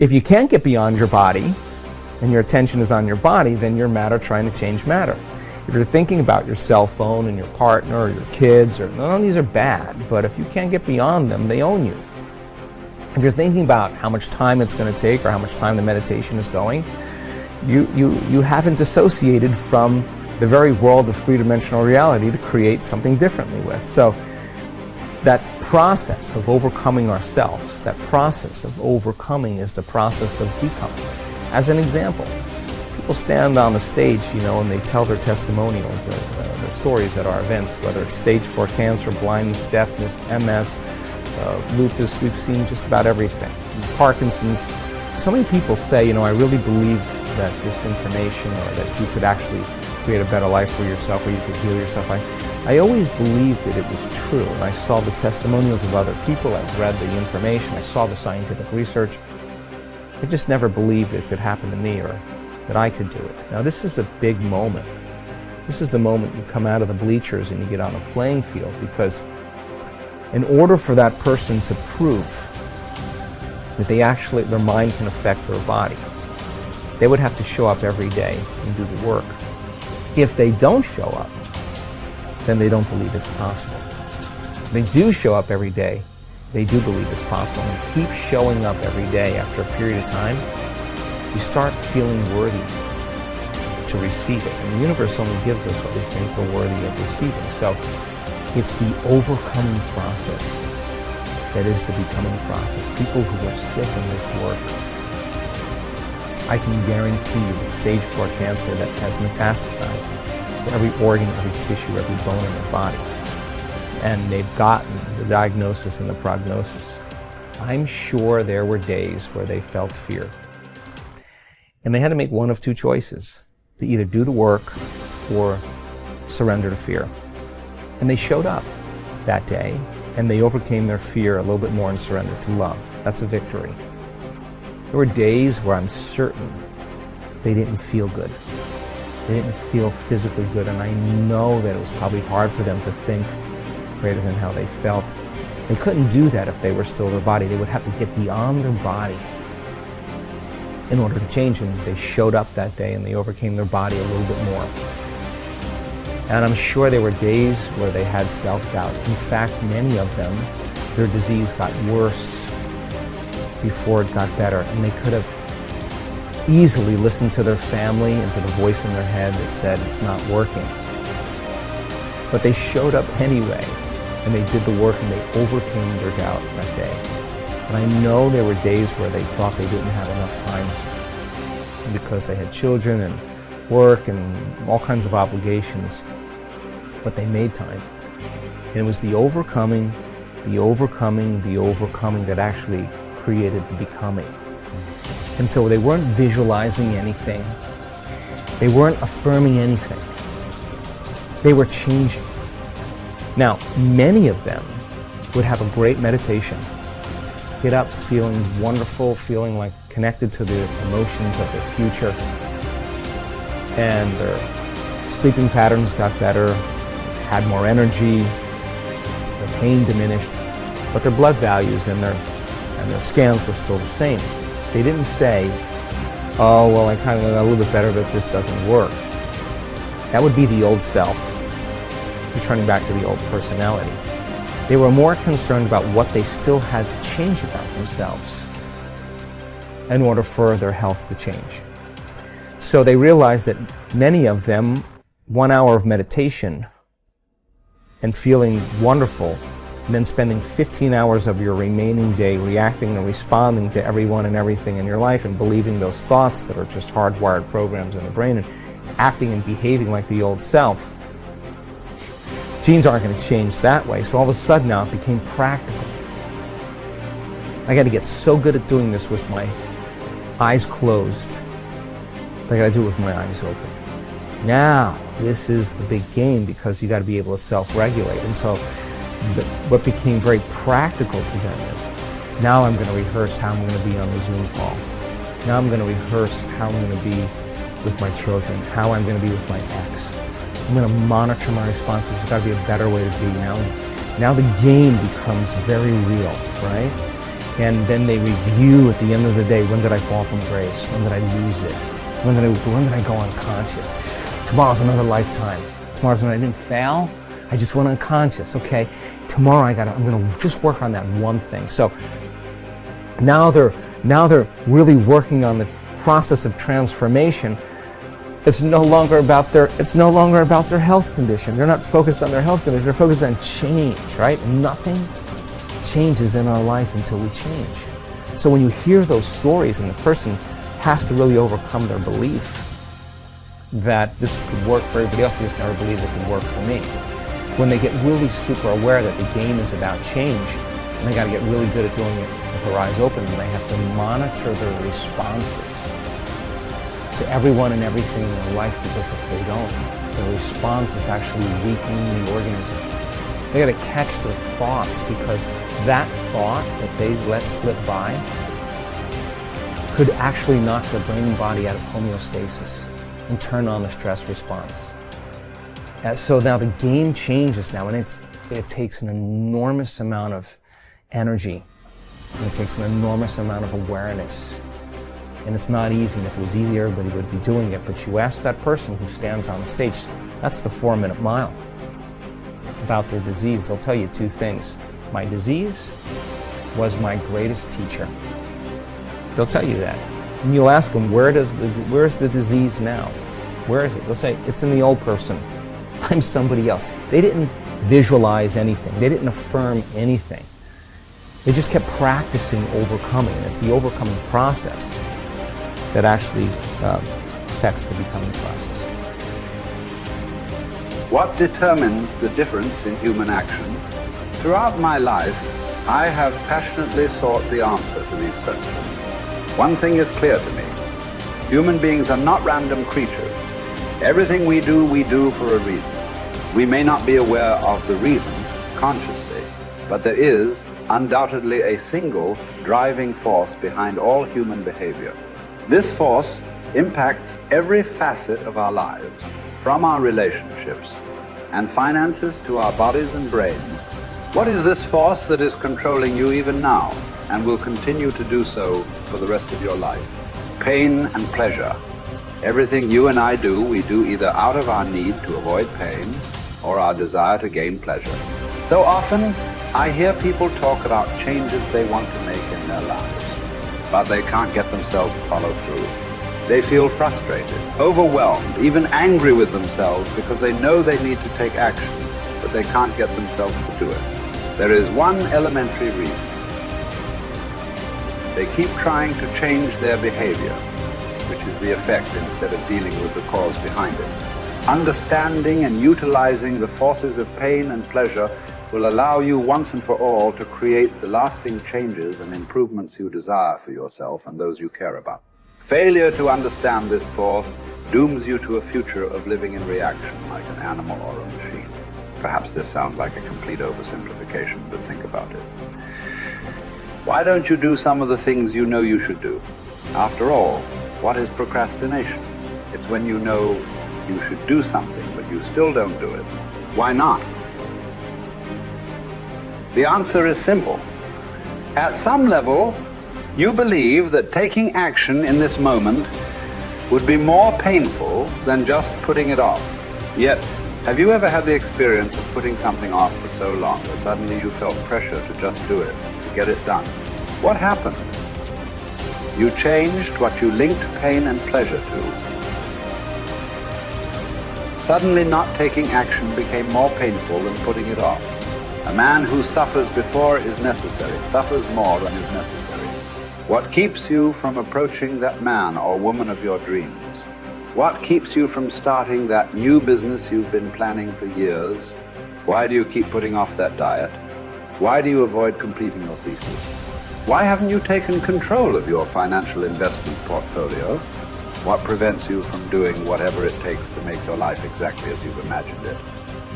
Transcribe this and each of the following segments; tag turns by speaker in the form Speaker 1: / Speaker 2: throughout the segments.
Speaker 1: If you can't get beyond your body, and your attention is on your body, then you're matter trying to change matter. If you're thinking about your cell phone and your partner or your kids, or none of these are bad, but if you can't get beyond them, they own you. If you're thinking about how much time it's going to take or how much time the meditation is going, you haven't dissociated from the very world of three-dimensional reality to create something differently with. So that process of overcoming ourselves, that process of overcoming is the process of becoming. As an example, people stand on the stage, and they tell their testimonials, their stories at our events, whether it's stage 4 cancer, blindness, deafness, MS, lupus. We've seen just about everything. Parkinson's. So many people say, I really believe that this information, or that you could actually create a better life for yourself, or you could heal yourself. I always believed that it was true, and I saw the testimonials of other people. I've read the information. I saw the scientific research. I just never believed it could happen to me, or that I could do it. Now, this is a big moment. This is the moment you come out of the bleachers and you get on a playing field, because in order for that person to prove that their mind can affect their body, they would have to show up every day and do the work. If they don't show up, then they don't believe it's possible. If they do show up every day, they do believe it's possible. And keep showing up every day after a period of time, you start feeling worthy to receive it. And the universe only gives us what we think we're worthy of receiving. So it's the overcoming process that is the becoming process. People who are sick in this work, I can guarantee you with stage 4 cancer that has metastasized to every organ, every tissue, every bone in their body. And they've gotten the diagnosis and the prognosis. I'm sure there were days where they felt fear. And they had to make one of two choices, to either do the work or surrender to fear. And they showed up that day, and they overcame their fear a little bit more and surrendered to love. That's a victory. There were days where I'm certain they didn't feel good. They didn't feel physically good, and I know that it was probably hard for them to think greater than how they felt. They couldn't do that if they were still their body. They would have to get beyond their body in order to change, and they showed up that day and they overcame their body a little bit more. And I'm sure there were days where they had self-doubt. In fact, many of them, their disease got worse before it got better, and they could have easily listened to their family and to the voice in their head that said it's not working. But they showed up anyway, and they did the work, and they overcame their doubt that day. And I know there were days where they thought they didn't have enough time because they had children and work and all kinds of obligations, but they made time. And it was the overcoming that actually created the becoming. And so they weren't visualizing anything. They weren't affirming anything. They were changing. Now, many of them would have a great meditation, get up feeling wonderful, feeling like connected to the emotions of their future, and their sleeping patterns got better, had more energy, their pain diminished, but their blood values and their scans were still the same. They didn't say, oh, well, I kind of got a little bit better, but this doesn't work. That would be the old self, returning back to the old personality. They were more concerned about what they still had to change about themselves in order for their health to change. So they realized that many of them, 1 hour of meditation and feeling wonderful, and then spending 15 hours of your remaining day reacting and responding to everyone and everything in your life and believing those thoughts that are just hardwired programs in the brain and acting and behaving like the old self. Genes aren't going to change that way, so all of a sudden now it became practical. I got to get so good at doing this with my eyes closed, but I got to do it with my eyes open. Now, this is the big game, because you got to be able to self-regulate. And so what became very practical to them is, now I'm going to rehearse how I'm going to be on the Zoom call. Now I'm going to rehearse how I'm going to be with my children, how I'm going to be with my ex. I'm going to monitor my responses. There's got to be a better way to be now. Now the game becomes very real, right? And then they review at the end of the day, when did I fall from grace? When did I lose it? When did I go unconscious? Tomorrow's another lifetime. Tomorrow's when I didn't fail, I just went unconscious. Okay, tomorrow I'm gonna just work on that one thing. So now they're really working on the process of transformation. It's no longer about their health condition. They're not focused on their health condition. They're focused on change, right? Nothing changes in our life until we change. So when you hear those stories and the person has to really overcome their belief that this could work for everybody else, they just never believed it could work for me. When they get really super aware that the game is about change, and they got to get really good at doing it with their eyes open, and they have to monitor their responses to everyone and everything in their life, because if they don't, the response is actually weakening the organism. They got to catch their thoughts, because that thought that they let slip by could actually knock their brain and body out of homeostasis and turn on the stress response. So now the game changes now, and it takes an enormous amount of energy, and it takes an enormous amount of awareness. And it's not easy, and if it was easy, everybody would be doing it. But you ask that person who stands on the stage, that's the 4-minute mile, about their disease. They'll tell you two things. My disease was my greatest teacher. They'll tell you that. And you'll ask them, where's the disease now? Where is it? They'll say, it's in the old person. I'm somebody else. They didn't visualize anything. They didn't affirm anything. They just kept practicing overcoming. And it's the overcoming process that actually affects the becoming process.
Speaker 2: What determines the difference in human actions? Throughout my life, I have passionately sought the answer to these questions. One thing is clear to me. Human beings are not random creatures. Everything we do for a reason. We may not be aware of the reason consciously, but there is undoubtedly a single driving force behind all human behavior. This force impacts every facet of our lives, from our relationships and finances to our bodies and brains. What is this force that is controlling you even now and will continue to do so for the rest of your life? Pain and pleasure. Everything you and I do, we do either out of our need to avoid pain or our desire to gain pleasure. So often, I hear people talk about changes they want to make in their lives, but they can't get themselves to follow through. They feel frustrated, overwhelmed, even angry with themselves because they know they need to take action, but they can't get themselves to do it. There is one elementary reason. They keep trying to change their behavior, which is the effect instead of dealing with the cause behind it. Understanding and utilizing the forces of pain and pleasure will allow you once and for all to create the lasting changes and improvements you desire for yourself and those you care about. Failure to understand this force dooms you to a future of living in reaction like an animal or a machine. Perhaps this sounds like a complete oversimplification, but think about it. Why don't you do some of the things you know you should do? After all, what is procrastination? It's when you know you should do something, but you still don't do it. Why not? The answer is simple. At some level, you believe that taking action in this moment would be more painful than just putting it off. Yet, have you ever had the experience of putting something off for so long that suddenly you felt pressure to just do it, to get it done? What happened? You changed what you linked pain and pleasure to. Suddenly not taking action became more painful than putting it off. A man who suffers before is necessary, suffers more than is necessary. What keeps you from approaching that man or woman of your dreams? What keeps you from starting that new business you've been planning for years? Why do you keep putting off that diet? Why do you avoid completing your thesis? Why haven't you taken control of your financial investment portfolio? What prevents you from doing whatever it takes to make your life exactly as you've imagined it?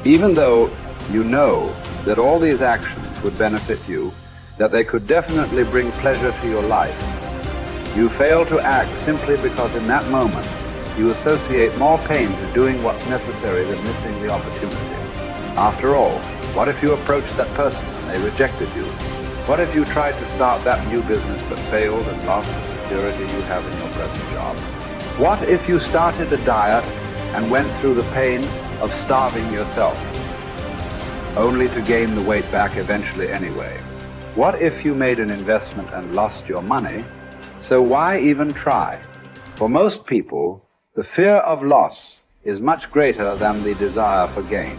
Speaker 2: Even though you know that all these actions would benefit you, that they could definitely bring pleasure to your life, you fail to act simply because in that moment you associate more pain to doing what's necessary than missing the opportunity. After all, what if you approached that person and they rejected you? What if you tried to start that new business but failed and lost the security you have in your present job? What if you started a diet and went through the pain of starving yourself, only to gain the weight back eventually anyway? What if you made an investment and lost your money? So why even try? For most people, the fear of loss is much greater than the desire for gain,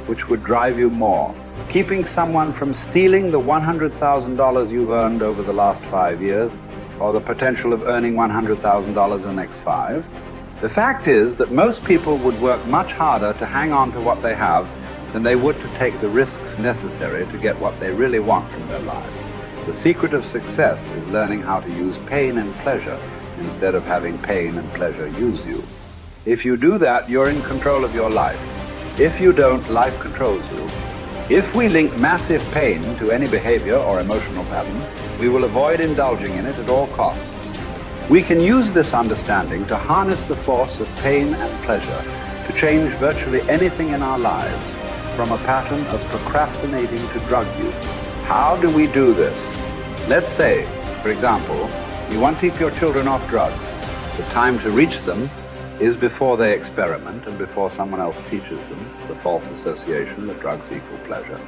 Speaker 2: which would drive you more. Keeping someone from stealing the $100,000 you've earned over the last 5 years, or the potential of earning $100,000 in the next 5. The fact is that most people would work much harder to hang on to what they have than they would to take the risks necessary to get what they really want from their lives. The secret of success is learning how to use pain and pleasure instead of having pain and pleasure use you. If you do that, you're in control of your life. If you don't, life controls you. If we link massive pain to any behavior or emotional pattern, we will avoid indulging in it at all costs. We can use this understanding to harness the force of pain and pleasure to change virtually anything in our lives, from a pattern of procrastinating to drug use. How do we do this? Let's say, for example, you want to keep your children off drugs. The time to reach them is before they experiment and before someone else teaches them the false association that drugs equal pleasure.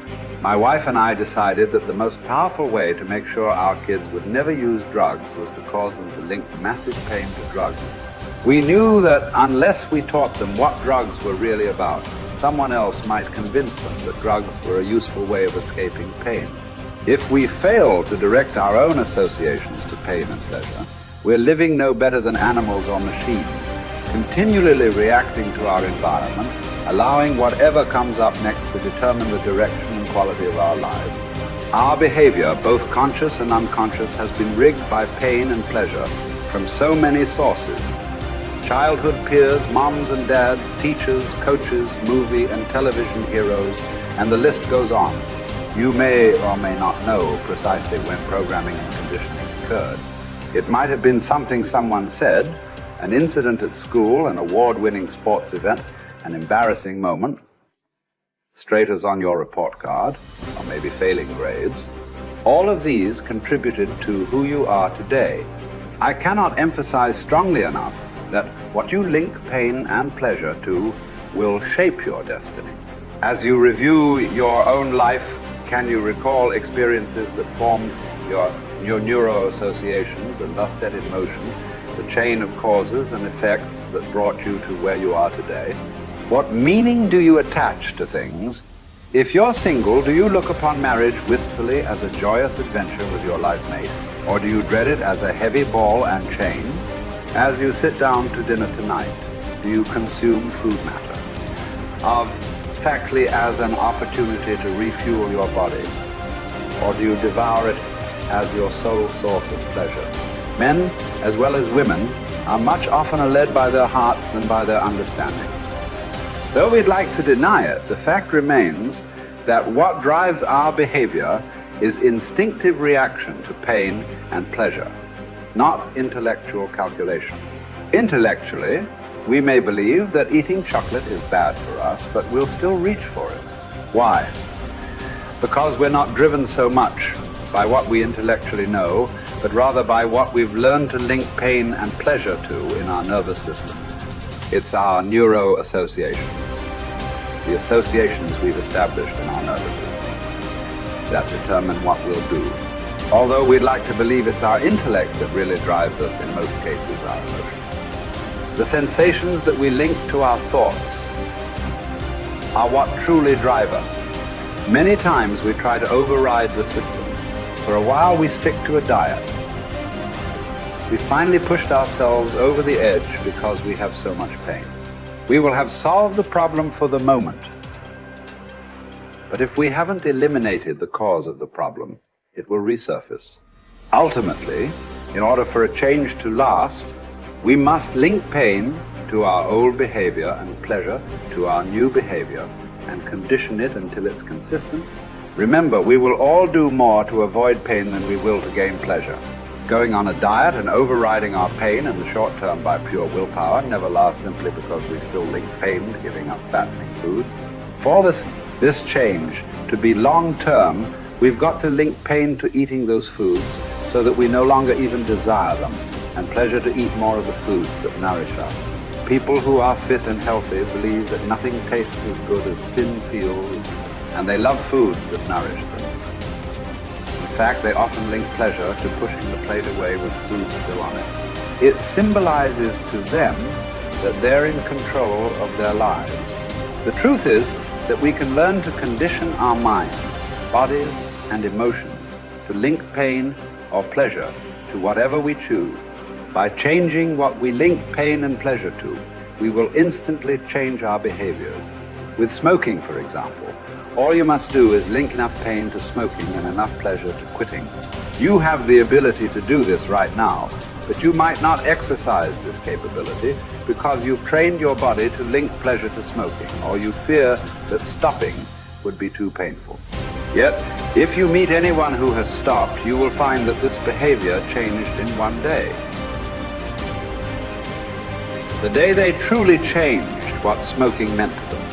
Speaker 2: My wife and I decided that the most powerful way to make sure our kids would never use drugs was to cause them to link massive pain to drugs. We knew that unless we taught them what drugs were really about, someone else might convince them that drugs were a useful way of escaping pain. If we fail to direct our own associations to pain and pleasure, we're living no better than animals or machines, continually reacting to our environment, allowing whatever comes up next to determine the direction and quality of our lives. Our behavior, both conscious and unconscious, has been rigged by pain and pleasure from so many sources. Childhood peers, moms and dads, teachers, coaches, movie and television heroes, and the list goes on. You may or may not know precisely when programming and conditioning occurred. It might have been something someone said, an incident at school, an award-winning sports event, an embarrassing moment, straight as on your report card, or maybe failing grades. All of these contributed to who you are today. I cannot emphasize strongly enough that what you link pain and pleasure to will shape your destiny. As you review your own life, can you recall experiences that formed your neuro-associations and thus set in motion the chain of causes and effects that brought you to where you are today? What meaning do you attach to things? If you're single, do you look upon marriage wistfully as a joyous adventure with your life mate? Or do you dread it as a heavy ball and chain? As you sit down to dinner tonight, do you consume food matter? Of factly as an opportunity to refuel your body? Or do you devour it as your sole source of pleasure? Men, as well as women, are much oftener led by their hearts than by their understandings. Though we'd like to deny it, the fact remains that what drives our behavior is instinctive reaction to pain and pleasure, not intellectual calculation. Intellectually, we may believe that eating chocolate is bad for us, but we'll still reach for it. Why? Because we're not driven so much by what we intellectually know, but rather by what we've learned to link pain and pleasure to in our nervous system. It's our neuro-associations, the associations we've established in our nervous systems that determine what we'll do. Although we'd like to believe it's our intellect that really drives us, in most cases our emotions. The sensations that we link to our thoughts are what truly drive us. Many times we try to override the system. For a while we stick to a diet. We finally pushed ourselves over the edge because we have so much pain. We will have solved the problem for the moment. But if we haven't eliminated the cause of the problem, it will resurface. Ultimately, in order for a change to last, we must link pain to our old behavior and pleasure to our new behavior and condition it until it's consistent. Remember, we will all do more to avoid pain than we will to gain pleasure. Going on a diet and overriding our pain in the short term by pure willpower never lasts simply because we still link pain to giving up fattening foods. For this change to be long term, We've got to link pain to eating those foods so that we no longer even desire them, and pleasure to eat more of the foods that nourish us. People who are fit and healthy believe that nothing tastes as good as thin fields, and they love foods that nourish them. In fact, they often link pleasure to pushing the plate away with food still on it. It symbolizes to them that they're in control of their lives. The truth is that we can learn to condition our minds, bodies, and emotions to link pain or pleasure to whatever we choose. By changing what we link pain and pleasure to, we will instantly change our behaviors. With smoking, for example, all you must do is link enough pain to smoking and enough pleasure to quitting. You have the ability to do this right now, but you might not exercise this capability because you've trained your body to link pleasure to smoking, or you fear that stopping would be too painful. Yet, if you meet anyone who has stopped, you will find that this behavior changed in one day. The day they truly changed what smoking meant to them.